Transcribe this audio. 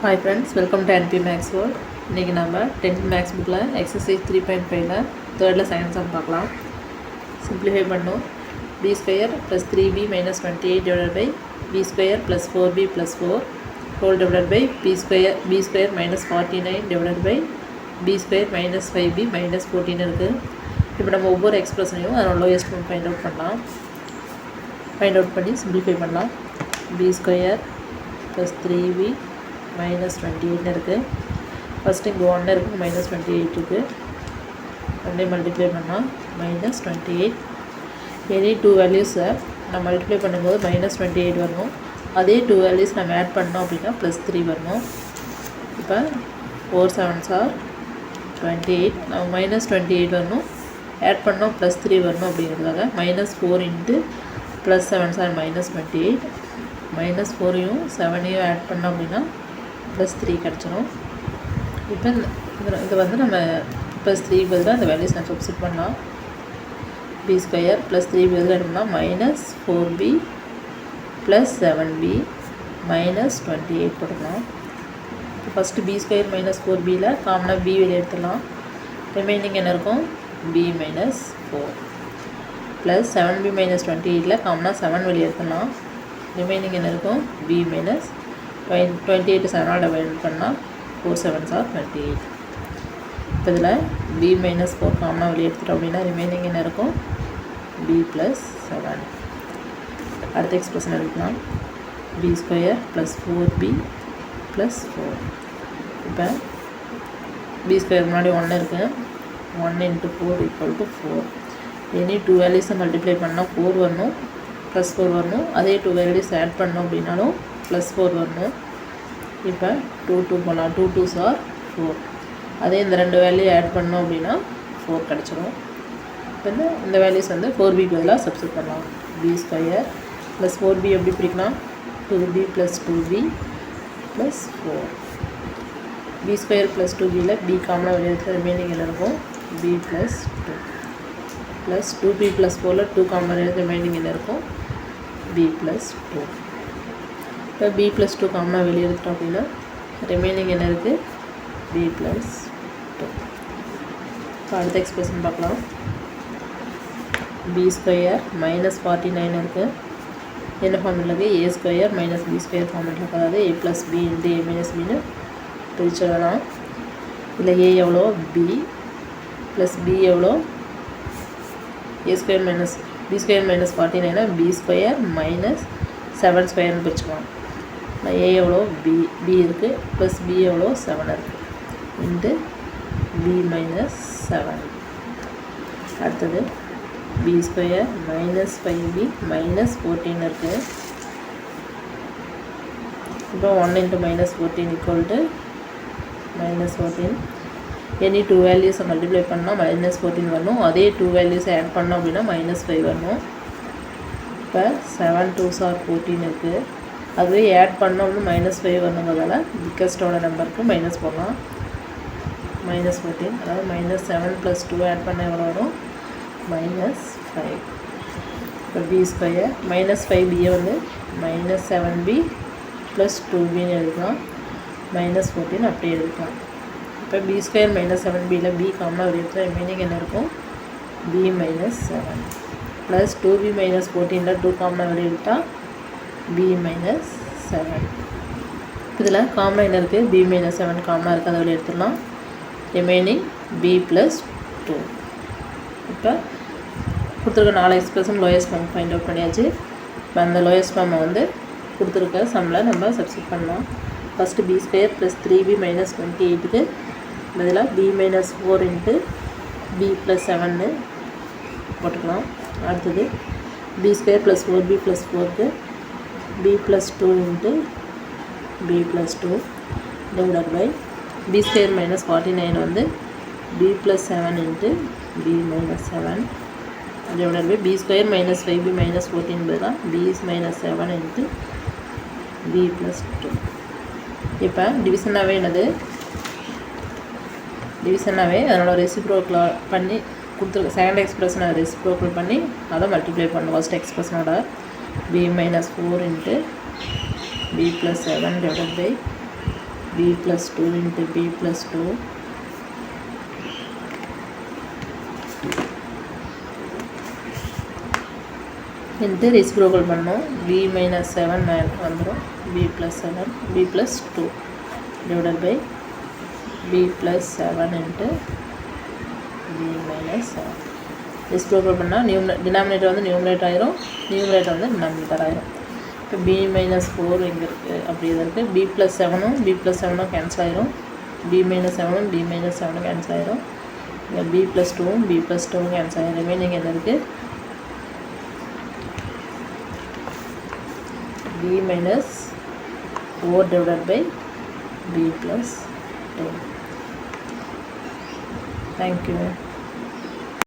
Hi friends, welcome to NP Max World. இன்றைக்கி நம்ம 10th maths புக்கில் எக்ஸசைஸ் 3.5ல தேர்டில் சயின்ஸ் சம் பார்க்கலாம். சிம்பிளிஃபை பண்ணோம். b square plus 3b minus 28 divided by b square plus 4b plus 4 whole divided by b square minus 49 divided by b square minus 5b minus 14 இருக்குது. இப்போ நம்ம ஒவ்வொரு எக்ஸ்பிரஷனையும் அதோட லோயஸ்ட் ஒன் ஃபைண்ட் அவுட் பண்ணி simplify பண்ணலாம். b square plus 3b minus 28 இருக்குது. First இங்கே 1 இருக்குது, மைனஸ் 28 இருக்குது. ரெண்டே மல்டிப்ளை பண்ணால் மைனஸ் 28. எனி டூ வேல்யூஸை நம்ம மல்டிப்ளை பண்ணும்போது மைனஸ் 28 வரணும். அதே டூ வேல்யூஸ் நம்ம ஆட் பண்ணோம் அப்படின்னா ப்ளஸ் 3 வரணும். இப்போ 4 7s ஆர் 28. நம்ம மைனஸ் 28 வரணும், ஆட் பண்ணோம் ப்ளஸ் 3 வரணும். அப்படிங்கிறதுக்காக minus 4 into plus 7s are minus 28. Minus 4ஐயும் 7ஐயும் ஆட் பண்ணோம் அப்படின்னா ப்ளஸ் 3 கிடச்சிடும். இப்போ இது வந்து நம்ம ப்ளஸ் 3 பதிலாக இந்த வேல்யூஸ் நான் சப்ஸ்டிட் பண்ணலாம். b ஸ்கொயர் ப்ளஸ் 3 பதிலாக எடுத்தோம்னா minus 4b plus 7b minus 28 போட்டுக்கலாம். இப்போ ஃபஸ்ட்டு b ஸ்கொயர் மைனஸ் 4bயில் காமனாக b வெளியே எடுத்துடலாம். ரிமைனிங் என்ன இருக்கும்? b minus 4 plus 7b minus 28ல் காமனாக 7 வெளியே எடுத்துடலாம். ரிமைனிங் என்ன இருக்கும்? b மைனஸ் 28 7 டிவைட் பண்ணால் 4 7s ஆர் 28. இப்போ இதில் b மைனஸ் 4 காமனாக வெளியே எடுத்துட்டோம் அப்படின்னா ரிமைனிங் என்ன இருக்கும்? b plus 7. அடுத்த எக்ஸ்பிரஷன் எடுக்கலாம். b square plus 4b plus 4. இப்போ b ஸ்கொயர் முன்னாடி 1 இருக்குது. 1 into 4 equal to 4. Any two வேல்யூஸை மல்டிப்ளை பண்ணால் 4 வரணும், ப்ளஸ் 4 வரணும். அதே டூ வேல்யூஸ் ஆட் பண்ணோம் அப்படின்னாலும் ப்ளஸ் 4 வரணும். இப்போ 2 போகலாம். 2 2s ஆர் 4. அதே இந்த ரெண்டு வேல்யூ ஆட் பண்ணோம் அப்படின்னா 4 கிடச்சிரும். இப்போ இந்த வேல்யூஸ் வந்து 4b பதிலாக சப்ஸ்டிட் பண்ணலாம். b ஸ்கொயர் ப்ளஸ் 4b எப்படி பிரிக்கலாம்? 2b plus 2b plus 4. b square plus 2bயில் b காமனாக வெளியே எடுத்து ரிமைனிங் என்ன இருக்கும்? b plus 2 plus 2b plus 4ல் 2 காமனாக எடுத்து ரிமைனிங் என்ன இருக்கும்? b plus 2. இப்போ b ப்ளஸ் 2 காமனாக வெளியே எடுத்துட்டோம் அப்படின்னா ரிமைனிங் என்ன இருக்குது? b plus 2. இப்போ அடுத்த எக்ஸ்பிரஷன் பார்க்கலாம். b ஸ்கொயர் மைனஸ் 49 இருக்குது. என்ன ஃபார்மெட்டில் இருக்குது? a square minus b square ஃபார்மெட்டில் இருக்குது. அதாவது a plus b into a minus பின்னு பிரிச்சிடலாம். இல்லை a எவ்வளோ? b ப்ளஸ் b எவ்வளோ? a square minus b square minus 49 b square minus 7 ஸ்கொயர்னு பிரிச்சுக்கலாம். a எவ்வளோ? b இருக்குது ப்ளஸ் b எவ்வளோ? 7 இருக்குது இன்ட்டு b மைனஸ் 7. அடுத்தது b square minus 5b minus 14 இருக்குது. இப்போ 1 into minus 14 equal to minus 14. Any two வேல்யூஸை மல்டிப்ளை பண்ணால் மைனஸ் 14 வரணும். அதே டூ வேல்யூஸை ஆட் பண்ணோம் அப்படின்னா மைனஸ் 5 வரணும். இப்போ 7 2s ஆர் 14 இருக்குது. அதுவே ஆட் பண்ணோம்னு மைனஸ் 5 வரணுங்கிறதால பிக்கஸ்டோட நம்பருக்கு மைனஸ் போடலாம். மைனஸ் 14, அதாவது மைனஸ் 7 ப்ளஸ் 2 ஆட் பண்ண எவ்வளோ வரும்? மைனஸ் 5. இப்போ b ஸ்கொயர் மைனஸ் 5bயை வந்து மைனஸ் 7b ப்ளஸ் 2bன்னு எழுதிக்கலாம். மைனஸ் 14 அப்படியே எழுதிக்கலாம். இப்போ b ஸ்கொயர் மைனஸ் 7bயில் b காமனாக ஒரு இடத்துல ரிமைனிங் என்ன இருக்கும்? b minus 7 plus 2b minus 14ல் 2 காமனாக வெளியே எடுத்தால் b மைனஸ் 7. இதில் காமனாக என்ன இருக்குது? b மைனஸ் 7 காமனாக இருக்குது, அதை வெளியே எடுத்துடலாம். Remaining b plus 2. இப்போ கொடுத்துருக்க 4 expression lowest form find out பண்ணியாச்சு. இப்போ அந்த லோயஸ்ட் ஃபார்மை வந்து கொடுத்துருக்க சம்மில் நம்ம சப்ஸ்டிட் பண்ணலாம். First b square plus 3b minus 28க்கு பதிலாக b minus 4 into b plus 7ன்னு போட்டுக்கலாம். அடுத்தது b square plus 4b plus 4க்கு b plus 2 into b plus 2 divided by b square minus 49 வந்து b plus 7 into b minus 7 divided by b square minus 5b minus 14 பதிலாக b minus 7 into b plus 2. இப்போ டிவிஷனாகவே என்னது? டிவிஷனாகவே அதனோட reciprocal பண்ணி கொடுத்துருக்க second எக்ஸ்பிரஷனை reciprocal பண்ணி அதை மல்டிப்ளை பண்ணணும். ஃபஸ்ட் எக்ஸ்பிரஷனோட b minus 4 into b plus 7 divided by b plus 2 into b plus 2 into reciprocal பண்ணோம் b minus 7 வந்துரும் b plus 7 b plus 2 divided by b plus 7 into b minus 7 reciprocal பண்ணால் denominator வந்து numerator ஆயிரும் numerator வந்து denominator ஆயிரும் இப்போ b minus 4 இங்கே இருக்குது அப்படி இது இருக்குது b plus 7 b plus 7 cancel ஆயிரும் b minus 7 b minus 7 cancel ஆயிரும் இங்கே b plus 2 b plus 2 cancel ஆயிரும் ரிமைனிங் என்ன இருக்குது b minus 4 divided by b plus 2. Thank you.